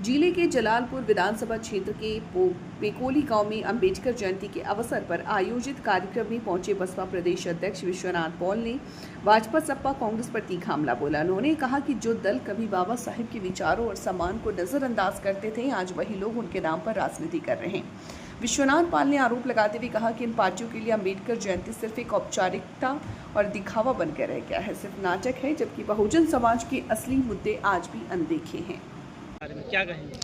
जिले के जलालपुर विधानसभा क्षेत्र के पेकोली गांव में अंबेडकर जयंती के अवसर पर आयोजित कार्यक्रम में पहुंचे बसपा प्रदेश अध्यक्ष विश्वनाथ पॉल ने भाजपा सपा कांग्रेस पर तीखा हमला बोला। उन्होंने कहा कि जो दल कभी बाबा साहेब के विचारों और सम्मान को नजरअंदाज करते थे, आज वही लोग उनके नाम पर राजनीति कर रहे हैं। विश्वनाथ पाल ने आरोप लगाते हुए कहा कि इन पार्टियों के लिए अंबेडकर जयंती सिर्फ एक औपचारिकता और दिखावा बनकर रह गया है, सिर्फ नाटक है, जबकि बहुजन समाज के असली मुद्दे आज भी अनदेखे हैं। क्या कहेंगे?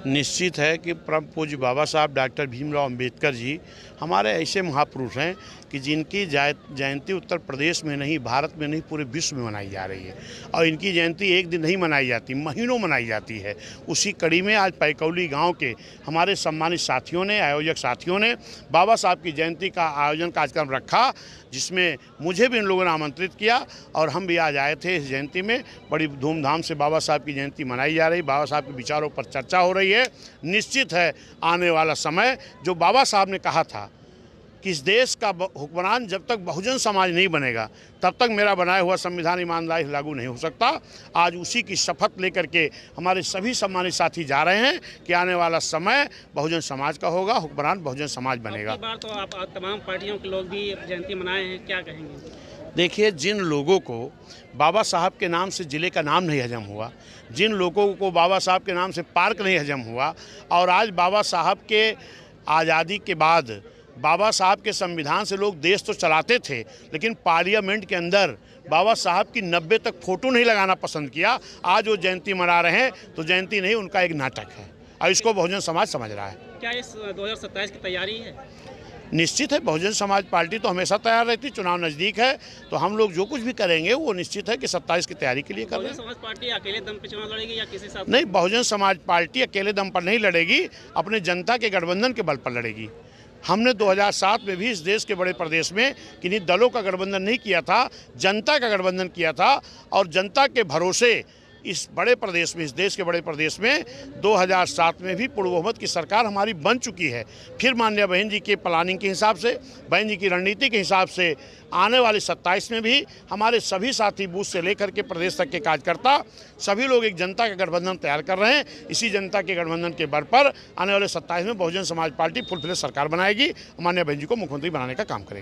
निश्चित है कि परम पूज्य बाबा साहब डॉक्टर भीमराव अंबेडकर जी हमारे ऐसे महापुरुष हैं कि जिनकी जयंती उत्तर प्रदेश में नहीं, भारत में नहीं, पूरे विश्व में मनाई जा रही है। और इनकी जयंती एक दिन नहीं मनाई जाती, महीनों मनाई जाती है। उसी कड़ी में आज पैकौली गांव के हमारे सम्मानित साथियों ने, आयोजक साथियों ने बाबा साहब की जयंती का आयोजन कार्यक्रम रखा, जिसमें मुझे भी इन लोगों ने आमंत्रित किया और हम भी आज आए थे। इस जयंती में बड़ी धूमधाम से बाबा साहब की जयंती मनाई जा रही, बाबा साहब के विचारों पर चर्चा हो रही है। निश्चित है आने वाला समय, जो बाबा साहब ने कहा था कि इस देश का हुक्मरान जब तक बहुजन समाज नहीं बनेगा, तब तक मेरा बनाया हुआ संविधान ईमानदारी से लागू नहीं हो सकता। आज उसी की शपथ लेकर के हमारे सभी सम्मानित साथी जा रहे हैं कि आने वाला समय बहुजन समाज का होगा, हुक्मरान बहुजन समाज बनेगा। बार तो आप तमाम पार्टियों के लोग भी जयंती मनाए हैं, क्या कहेंगे? देखिए, जिन लोगों को बाबा साहब के नाम से ज़िले का नाम नहीं हजम हुआ, जिन लोगों को बाबा साहब के नाम से पार्क नहीं हजम हुआ, और आज बाबा साहब के आज़ादी के बाद बाबा साहब के संविधान से लोग देश तो चलाते थे, लेकिन पार्लियामेंट के अंदर बाबा साहब की 90 तक फ़ोटो नहीं लगाना पसंद किया। आज वो जयंती मना रहे हैं तो जयंती नहीं, उनका एक नाटक है और इसको बहुजन समाज समझ रहा है। क्या इस 2027 की तैयारी है? निश्चित है, बहुजन समाज पार्टी तो हमेशा तैयार रहती। चुनाव नज़दीक है तो हम लोग जो कुछ भी करेंगे वो निश्चित है कि 27 की तैयारी के लिए कर रहे हैं। बहुजन समाज पार्टी अकेले दम पे चुनाव लड़ेगी या किसी साथ? नहीं, बहुजन समाज पार्टी अकेले दम पर नहीं लड़ेगी, अपने जनता के गठबंधन के बल पर लड़ेगी। हमने 2007 में भी इस देश के बड़े प्रदेश में किन्हीं दलों का गठबंधन नहीं किया था, जनता का गठबंधन किया था। और जनता के भरोसे इस बड़े प्रदेश में, इस देश के बड़े प्रदेश में 2007 में भी पूर्ण बहुमत की सरकार हमारी बन चुकी है। फिर माननीय बहन जी के प्लानिंग के हिसाब से, बहन जी की रणनीति के हिसाब से आने वाले 27 में भी हमारे सभी साथी बूथ से लेकर के प्रदेश तक के कार्यकर्ता सभी लोग एक जनता का गठबंधन तैयार कर रहे हैं। इसी जनता के गठबंधन के बल पर आने वाले 27 में Bahujan Samaj party full fledge सरकार बनाएगी, माननीय बहन जी को मुख्यमंत्री बनाने का काम करेगी।